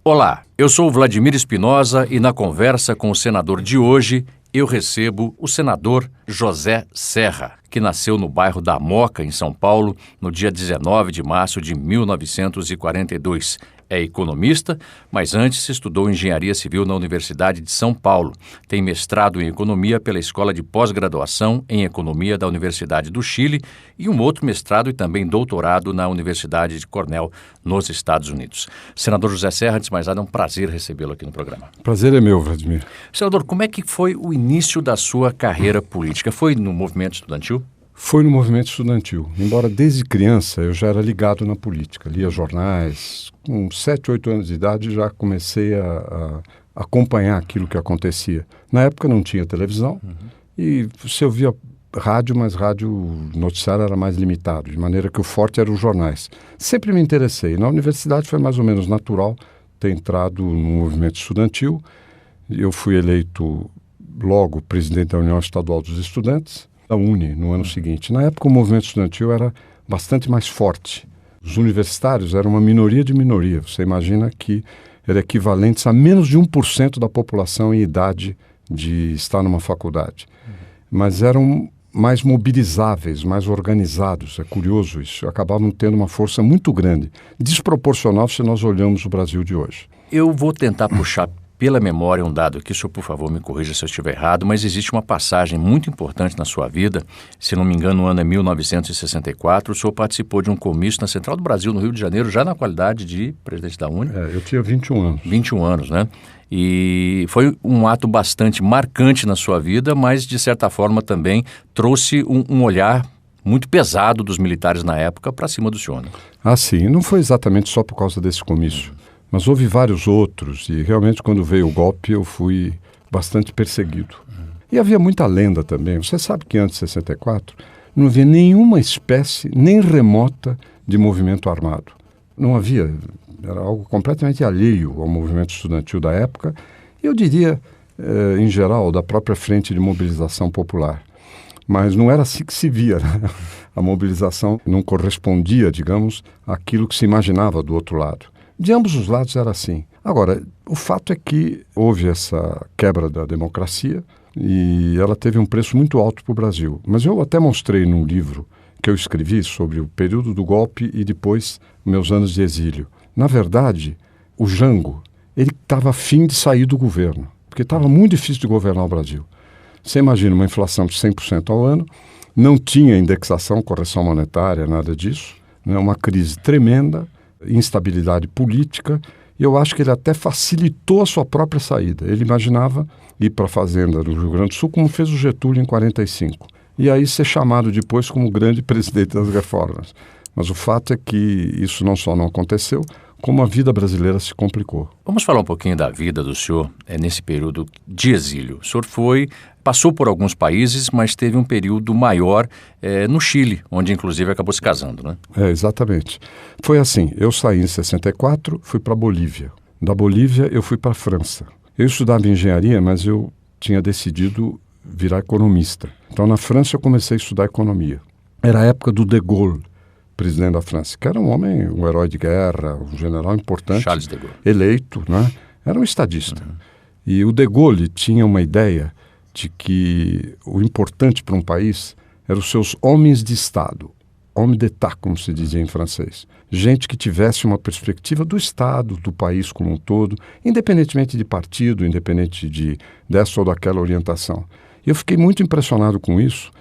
Olá, eu sou o Vladimir Espinosa e na conversa com o senador de hoje, eu recebo o senador José Serra, que nasceu no bairro da Moca, em São Paulo, no dia 19 de março de 1942. É economista, mas antes estudou engenharia civil na Universidade de São Paulo. Tem mestrado em economia pela Escola de Pós-Graduação em Economia da Universidade do Chile e um outro mestrado e também doutorado na Universidade de Cornell, nos Estados Unidos. Senador José Serra, antes de mais nada, é um prazer recebê-lo aqui no programa. Prazer é meu, Vladimir. Senador, como é que foi o início da sua carreira política? Foi no movimento estudantil? Foi no movimento estudantil. Embora desde criança eu já era ligado na política, lia jornais. Com 7, 8 anos de idade já comecei a acompanhar aquilo que acontecia. Na época não tinha televisão e você ouvia rádio, mas rádio noticiário era mais limitado, de maneira que o forte eram os jornais. Sempre me interessei. Na universidade foi mais ou menos natural ter entrado no movimento estudantil. Eu fui eleito logo presidente da União Estadual dos Estudantes, da UNE, no ano seguinte. Na época o movimento estudantil era bastante mais forte. Os universitários eram uma minoria de minoria. Você imagina que eram equivalentes a menos de 1% da população em idade de estar numa faculdade. Mas eram mais mobilizáveis, mais organizados. É curioso isso. Acabavam tendo uma força muito grande, desproporcional se nós olhamos o Brasil de hoje. Eu vou tentar puxar pela memória um dado aqui, o senhor, por favor, me corrija se eu estiver errado, mas existe uma passagem muito importante na sua vida. Se não me engano, o ano é 1964, o senhor participou de um comício na Central do Brasil, no Rio de Janeiro, já na qualidade de presidente da UNE. Eu tinha 21 anos. 21 anos, né? E foi um ato bastante marcante na sua vida, mas, de certa forma, também trouxe um olhar muito pesado dos militares na época para cima do senhor, né? Ah, sim. Não foi exatamente só por causa desse comício. Mas houve vários outros e realmente quando veio o golpe eu fui bastante perseguido. E havia muita lenda também. Você sabe que antes de 64 não havia nenhuma espécie, nem remota, de movimento armado. Não havia, era algo completamente alheio ao movimento estudantil da época e eu diria, em geral, da própria Frente de Mobilização Popular. Mas não era assim que se via, né? A mobilização não correspondia, digamos, àquilo que se imaginava do outro lado. De ambos os lados era assim. Agora, o fato é que houve essa quebra da democracia e ela teve um preço muito alto para o Brasil. Mas eu até mostrei num livro que eu escrevi sobre o período do golpe e depois meus anos de exílio. Na verdade, o Jango, ele estava afim de sair do governo, porque estava muito difícil de governar o Brasil. Você imagina uma inflação de 100% ao ano, não tinha indexação, correção monetária, nada disso, né? Uma crise tremenda, instabilidade política, e eu acho que ele até facilitou a sua própria saída. Ele imaginava ir para a fazenda do Rio Grande do Sul, como fez o Getúlio em 45, e aí ser chamado depois como grande presidente das reformas. Mas o fato é que isso não só não aconteceu, como a vida brasileira se complicou. Vamos falar um pouquinho da vida do senhor nesse período de exílio. O senhor passou por alguns países, mas teve um período maior no Chile, onde inclusive acabou se casando, né? Exatamente. Foi assim, eu saí em 64, fui para a Bolívia. Da Bolívia eu fui para a França. Eu estudava engenharia, mas eu tinha decidido virar economista. Então na França eu comecei a estudar economia. Era a época do De Gaulle, presidente da França, que era um homem, um herói de guerra, um general importante, Charles de Gaulle, eleito, né? Era um estadista. E o De Gaulle tinha uma ideia de que o importante para um país eram os seus homens de Estado, hommes d'État, como se dizia em francês. Gente que tivesse uma perspectiva do Estado, do país como um todo, independentemente de partido, independente dessa ou daquela orientação. E eu fiquei muito impressionado com isso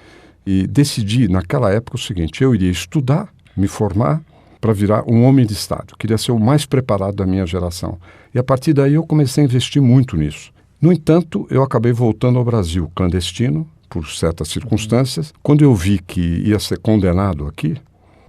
e decidi, naquela época, o seguinte: eu iria estudar, me formar para virar um homem de Estado. Queria ser o mais preparado da minha geração. E a partir daí eu comecei a investir muito nisso. No entanto, eu acabei voltando ao Brasil clandestino, por certas circunstâncias. Quando eu vi que ia ser condenado aqui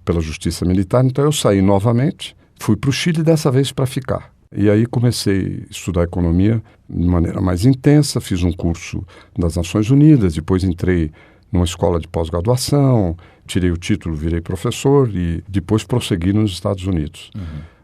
pela Justiça Militar, então eu saí novamente, fui para o Chile dessa vez para ficar. E aí comecei a estudar economia de maneira mais intensa, fiz um curso das Nações Unidas, depois entrei numa escola de pós-graduação, tirei o título, virei professor e depois prossegui nos Estados Unidos.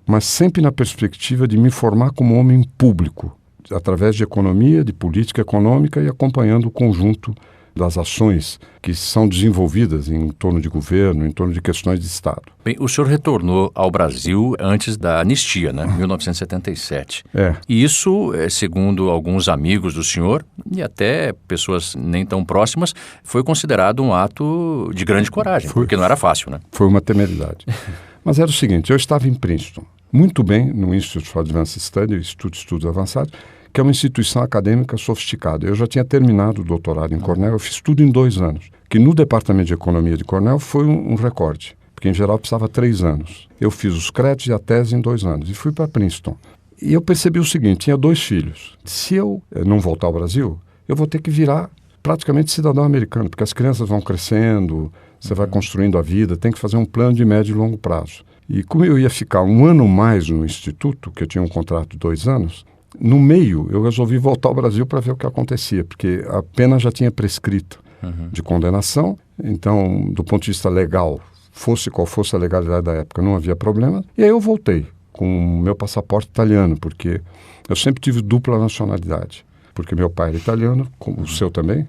Mas sempre na perspectiva de me formar como homem público, através de economia, de política econômica e acompanhando o conjunto das ações que são desenvolvidas em torno de governo, em torno de questões de Estado. Bem, o senhor retornou ao Brasil antes da anistia, né? 1977. E isso, segundo alguns amigos do senhor, e até pessoas nem tão próximas, foi considerado um ato de grande coragem, porque não era fácil, né? Foi uma temeridade. Mas era o seguinte, eu estava em Princeton, muito bem no Institute for Advanced Studies, Instituto de Estudos Avançados, que é uma instituição acadêmica sofisticada. Eu já tinha terminado o doutorado em Cornell, eu fiz tudo em 2 anos, que no Departamento de Economia de Cornell foi um recorde, porque em geral precisava 3 anos. Eu fiz os créditos e a tese em 2 anos e fui para Princeton. E eu percebi o seguinte, tinha 2 filhos. Se eu não voltar ao Brasil, eu vou ter que virar praticamente cidadão americano, porque as crianças vão crescendo, você vai construindo a vida, tem que fazer um plano de médio e longo prazo. E como eu ia ficar 1 ano mais no instituto, que eu tinha um contrato de 2 anos, no meio eu resolvi voltar ao Brasil para ver o que acontecia, porque a pena já tinha prescrito de condenação, então do ponto de vista legal, fosse qual fosse a legalidade da época, não havia problema. E aí eu voltei com o meu passaporte italiano, porque eu sempre tive dupla nacionalidade, porque meu pai era italiano, como o seu também,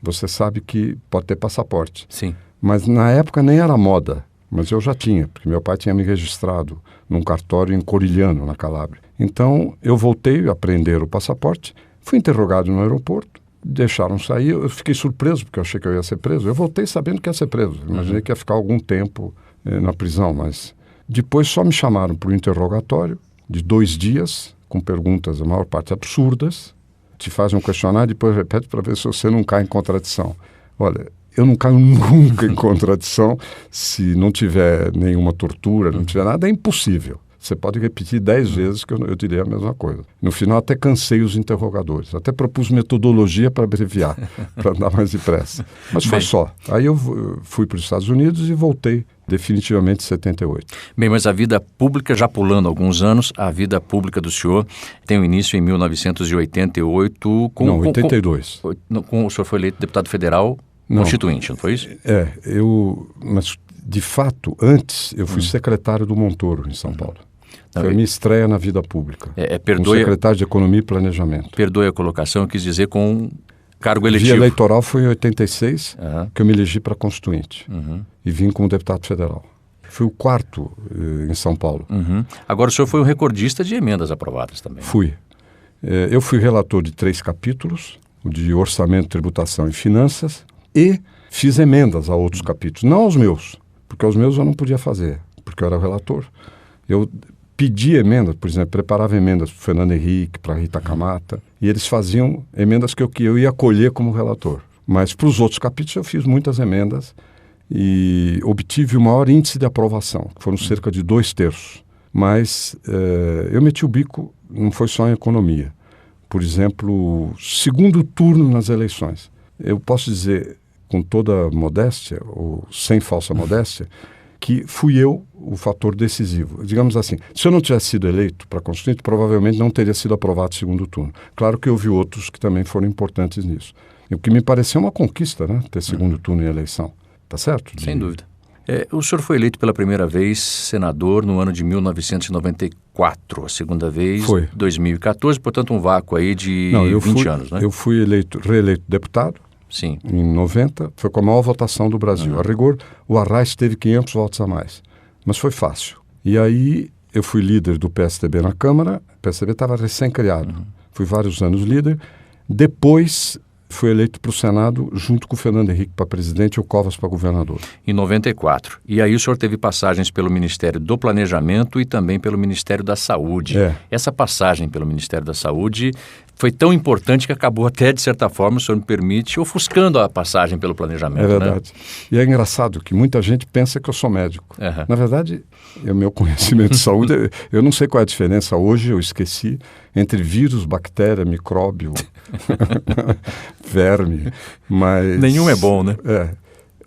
você sabe que pode ter passaporte. Sim. Mas na época nem era moda. Mas eu já tinha, porque meu pai tinha me registrado num cartório em Corigliano, na Calábria. Então, eu voltei a prender o passaporte, fui interrogado no aeroporto, deixaram sair, eu fiquei surpreso, porque eu achei que eu ia ser preso. Eu voltei sabendo que ia ser preso, imaginei que ia ficar algum tempo na prisão, mas depois só me chamaram para o interrogatório de 2 dias, com perguntas, a maior parte absurdas, te fazem um questionário e depois repete para ver se você não cai em contradição. Olha, eu não caio nunca em contradição se não tiver nenhuma tortura, não tiver nada, é impossível. Você pode repetir 10 vezes que eu diria a mesma coisa. No final até cansei os interrogadores, até propus metodologia para abreviar, para andar mais depressa. Mas foi só. Aí eu fui para os Estados Unidos e voltei definitivamente em 78. Bem, mas a vida pública, já pulando alguns anos, a vida pública do senhor tem um início em 1988 com... Não, 82. Com o senhor foi eleito deputado federal... Não. Constituinte, não foi isso? Mas de fato, antes eu fui secretário do Montoro em São Paulo. Foi a minha estreia na vida pública. Como secretário de Economia e Planejamento. Perdoe a colocação, eu quis dizer com cargo eletivo. Via eleitoral foi em 86, que eu me elegi para Constituinte. E vim como deputado federal. Fui o 4º em São Paulo. Agora o senhor foi um recordista de emendas aprovadas também. Fui. Eu fui relator de 3 capítulos, o de Orçamento, Tributação e Finanças, e fiz emendas a outros capítulos, não aos meus, porque aos meus eu não podia fazer, porque eu era relator. Eu pedi emendas, por exemplo, preparava emendas para o Fernando Henrique, para a Rita Camata, e eles faziam emendas que eu ia acolher como relator. Mas para os outros capítulos eu fiz muitas emendas e obtive o maior índice de aprovação, que foram cerca de 2/3. Mas eu meti o bico, não foi só em economia. Por exemplo, segundo turno nas eleições. Eu posso dizer, com toda modéstia, ou sem falsa modéstia, que fui eu o fator decisivo. Digamos assim, se eu não tivesse sido eleito para Constituinte, provavelmente não teria sido aprovado o segundo turno. Claro que houve outros que também foram importantes nisso. O que me pareceu uma conquista, né? Ter segundo turno em eleição. Tá certo? Sem dúvida. O senhor foi eleito pela primeira vez senador no ano de 1994, a segunda vez em 2014, portanto um vácuo aí de 20 anos, né? Eu fui reeleito deputado. Sim. Em 90, foi com a maior votação do Brasil. A rigor, o Arraes teve 500 votos a mais, mas foi fácil. E aí eu fui líder do PSDB na Câmara, o PSDB estava recém-criado. Fui vários anos líder. Depois fui eleito para o Senado junto com o Fernando Henrique para presidente e o Covas para governador. Em 94. E aí o senhor teve passagens pelo Ministério do Planejamento e também pelo Ministério da Saúde. Essa passagem pelo Ministério da Saúde foi tão importante que acabou até, de certa forma, o senhor me permite, ofuscando a passagem pelo planejamento. É verdade. Né? E é engraçado que muita gente pensa que eu sou médico. Na verdade, o meu conhecimento de saúde, eu não sei qual é a diferença hoje, eu esqueci, entre vírus, bactéria, micróbio, verme, mas... Nenhum é bom, né?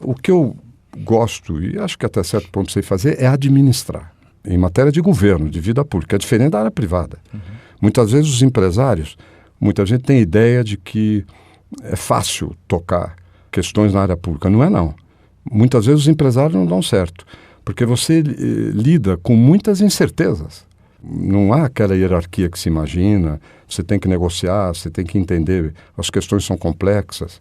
O que eu gosto, e acho que até certo ponto sei fazer, é administrar. Em matéria de governo, de vida pública, é diferente da área privada. Muitas vezes os empresários, muita gente tem ideia de que é fácil tocar questões na área pública. Não é, não. Muitas vezes os empresários não dão certo, porque você lida com muitas incertezas. Não há aquela hierarquia que se imagina, você tem que negociar, você tem que entender, as questões são complexas.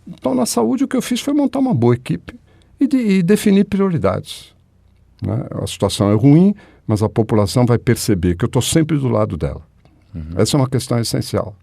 Então, na saúde, o que eu fiz foi montar uma boa equipe e definir prioridades. Né? A situação é ruim, mas a população vai perceber que eu estou sempre do lado dela. Essa é uma questão essencial.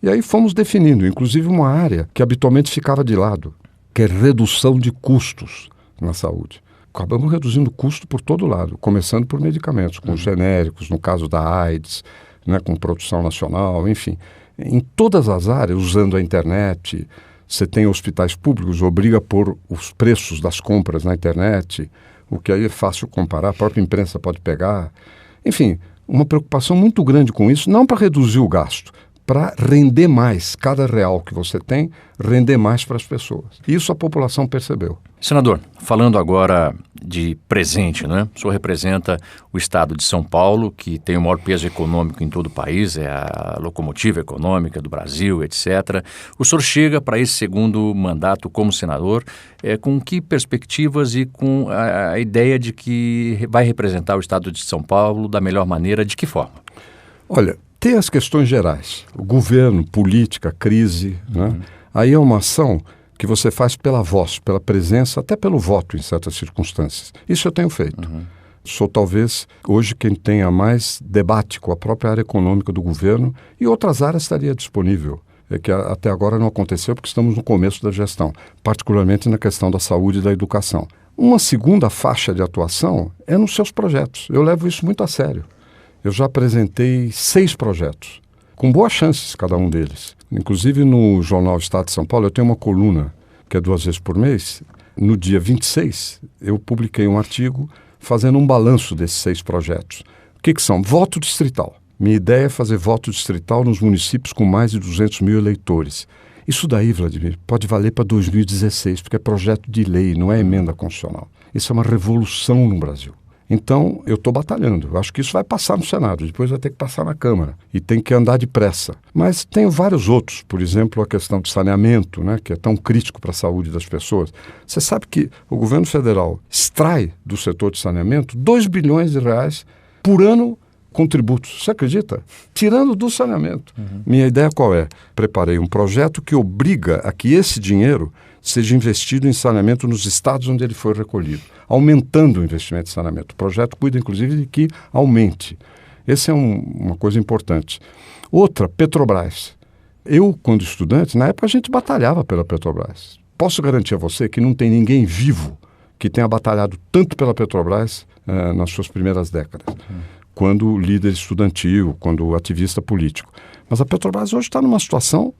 E aí fomos definindo, inclusive, uma área que habitualmente ficava de lado, que é redução de custos na saúde. Acabamos reduzindo custo por todo lado, começando por medicamentos, com genéricos, no caso da AIDS, né, com produção nacional, enfim. Em todas as áreas, usando a internet, você tem hospitais públicos, obriga a pôr os preços das compras na internet, o que aí é fácil comparar, a própria imprensa pode pegar. Enfim, uma preocupação muito grande com isso, não para reduzir o gasto, para render mais, cada real que você tem, render mais para as pessoas. Isso a população percebeu. Senador, falando agora de presente, né? O senhor representa o estado de São Paulo, que tem o maior peso econômico em todo o país, é a locomotiva econômica do Brasil, etc. O senhor chega para esse segundo mandato como senador, com que perspectivas e com a ideia de que vai representar o estado de São Paulo da melhor maneira, de que forma? Olha, tem as questões gerais, o governo, política, crise, né? Aí é uma ação que você faz pela voz, pela presença, até pelo voto em certas circunstâncias. Isso eu tenho feito. Sou talvez hoje quem tenha mais debate com a própria área econômica do governo e outras áreas estaria disponível. É que até agora não aconteceu porque estamos no começo da gestão, particularmente na questão da saúde e da educação. Uma segunda faixa de atuação é nos seus projetos. Eu levo isso muito a sério. Eu já apresentei 6 projetos, com boas chances cada um deles. Inclusive no jornal Estado de São Paulo eu tenho uma coluna, que é 2 vezes por mês. No dia 26 eu publiquei um artigo fazendo um balanço desses 6 projetos. O que são? Voto distrital. Minha ideia é fazer voto distrital nos municípios com mais de 200 mil eleitores. Isso daí, Vladimir, pode valer para 2016, porque é projeto de lei, não é emenda constitucional. Isso é uma revolução no Brasil. Então, eu estou batalhando. Eu acho que isso vai passar no Senado, depois vai ter que passar na Câmara. E tem que andar depressa. Mas tenho vários outros. Por exemplo, a questão do saneamento, né, que é tão crítico para a saúde das pessoas. Você sabe que o governo federal extrai do setor de saneamento 2 bilhões de reais por ano com tributos. Você acredita? Tirando do saneamento. Minha ideia qual é? Preparei um projeto que obriga a que esse dinheiro seja investido em saneamento nos estados onde ele foi recolhido, aumentando o investimento em saneamento. O projeto cuida, inclusive, de que aumente. Essa é uma coisa importante. Outra, Petrobras. Eu, quando estudante, na época a gente batalhava pela Petrobras. Posso garantir a você que não tem ninguém vivo que tenha batalhado tanto pela Petrobras nas suas primeiras décadas, quando líder estudantil, quando ativista político. Mas a Petrobras hoje está numa situação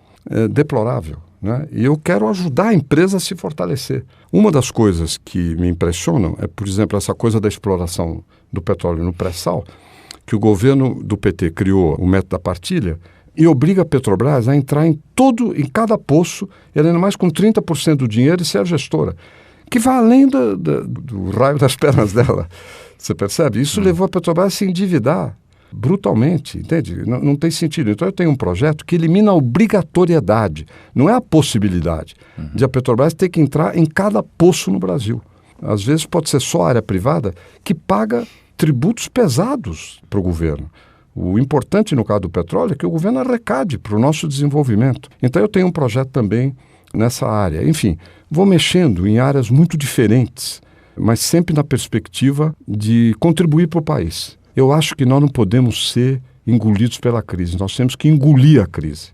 deplorável. Né? E eu quero ajudar a empresa a se fortalecer. Uma das coisas que me impressionam é, por exemplo, essa coisa da exploração do petróleo no pré-sal, que o governo do PT criou o método da partilha e obriga a Petrobras a entrar em cada poço, e ainda mais com 30% do dinheiro e ser a gestora, que vai além do raio das pernas dela. Você percebe? Isso levou a Petrobras a se endividar brutalmente, entende? Não tem sentido. Então eu tenho um projeto que elimina a obrigatoriedade, não é a possibilidade de a Petrobras ter que entrar em cada poço no Brasil. Às vezes pode ser só a área privada que paga tributos pesados para o governo. O importante no caso do petróleo é que o governo arrecade para o nosso desenvolvimento. Então eu tenho um projeto também nessa área. Enfim, vou mexendo em áreas muito diferentes, mas sempre na perspectiva de contribuir para o país. Eu acho que nós não podemos ser engolidos pela crise, nós temos que engolir a crise.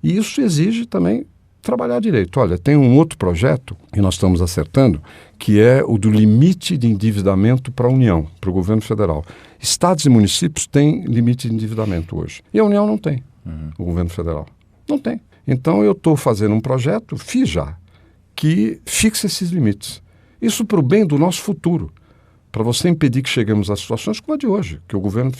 E isso exige também trabalhar direito. Olha, tem um outro projeto que nós estamos acertando, que é o do limite de endividamento para a União, para o governo federal. Estados e municípios têm limite de endividamento hoje. E a União não tem, o governo federal. Não tem. Então eu estou fazendo um projeto, fiz já, que fixa esses limites. Isso para o bem do nosso futuro. Para você impedir que cheguemos a situações como a de hoje, que o governo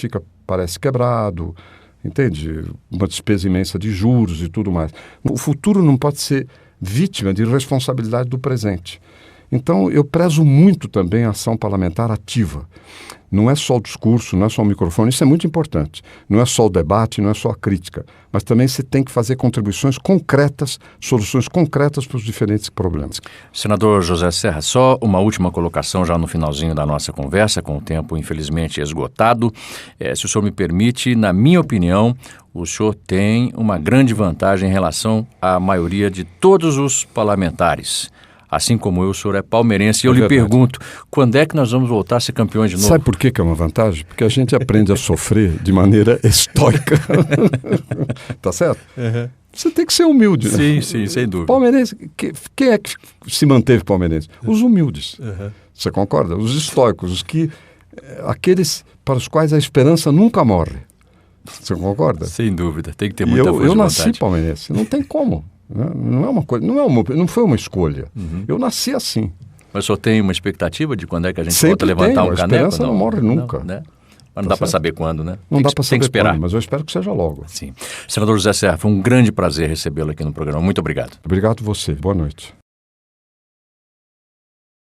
parece quebrado, entende? Uma despesa imensa de juros e tudo mais. O futuro não pode ser vítima de responsabilidade do presente. Então, eu prezo muito também a ação parlamentar ativa. Não é só o discurso, não é só o microfone, isso é muito importante. Não é só o debate, não é só a crítica, mas também você tem que fazer contribuições concretas, soluções concretas para os diferentes problemas. Senador José Serra, só uma última colocação já no finalzinho da nossa conversa, com o tempo infelizmente esgotado. Se o senhor me permite, na minha opinião, o senhor tem uma grande vantagem em relação à maioria de todos os parlamentares. Assim como eu, o senhor é palmeirense. E eu lhe pergunto, quando é que nós vamos voltar a ser campeões de novo? Sabe por que é uma vantagem? Porque a gente aprende a sofrer de maneira estoica. Tá certo? Uhum. Você tem que ser humilde, né? Sim, sim, sem dúvida. Palmeirense, quem é que se manteve palmeirense? Os humildes. Uhum. Você concorda? Os estoicos, aqueles para os quais a esperança nunca morre. Você concorda? Sem dúvida, tem que ter muita força de vontade. Eu nasci palmeirense, não tem como. Não é uma coisa, não foi uma escolha. Uhum. Eu nasci assim. Mas o senhor tem uma expectativa de quando é que a gente volta a levantar um caneco? A esperança não morre nunca. Não, né? Mas não dá para saber quando, né? Não dá para saber tem que esperar. Quando, mas eu espero que seja logo. Sim. Senador José Serra, foi um grande prazer recebê-lo aqui no programa. Muito obrigado. Obrigado você. Boa noite.